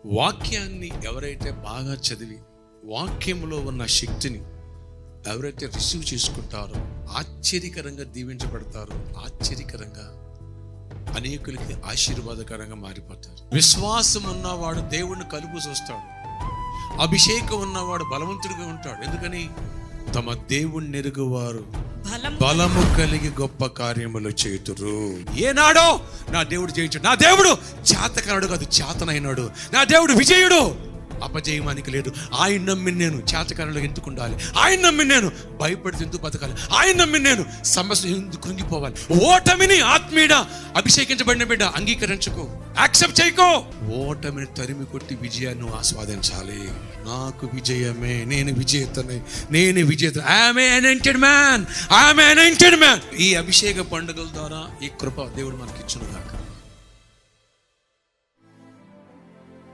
వాక్యాన్ని ఎవరైతే బాగా చదివి వాక్యంలో ఉన్న శక్తిని ఎవరైతే రిసీవ్ చేసుకుంటారో ఆశ్చర్యకరంగా దీవించబడతారో, ఆశ్చర్యకరంగా అనేకులకి ఆశీర్వాదకరంగా మారిపోతారు. విశ్వాసం ఉన్నవాడు దేవుణ్ణి కలుపు చూస్తాడు. అభిషేకం ఉన్నవాడు బలవంతుడిగా ఉంటాడు. ఎందుకని? తమ దేవుణ్ణి ఎరుగువారు బలము కలిగి గొప్ప కార్యములు చేతురు. ఏనాడో నా దేవుడు జయించాడు. నా దేవుడు చేతకారుడు కాదు, చేతనైనాడు. నా దేవుడు విజయుడు, అపజయమానికి లేదు. ఆయన నమ్మి నేను చేతకారులకు ఎందుకు ఉండాలి? ఆయన నమ్మి నేను భయపడితే ఎందుకు బతకాలి? ఆయన నమ్మి నేను సమస్య ఎందుకు కృంగిపోవాలి? ఓటమిని ఆత్మీయుడ అభిషేకించబడిన బిడ్డ అంగీకరించుకో, యాక్సెప్ట్ చేయకో. ఓటమిని తరిమి కొట్టి విజయాన్ని ఆస్వాదించాలి. నాకు విజయమే, నేను విజేతనే, నేను విజేత. I'm N anointed man, I'm N anointed man. ఈ అభిషేక పండుగల ద్వారా ఈ కృప దేవుడు మనకి ఇచ్చును గాక.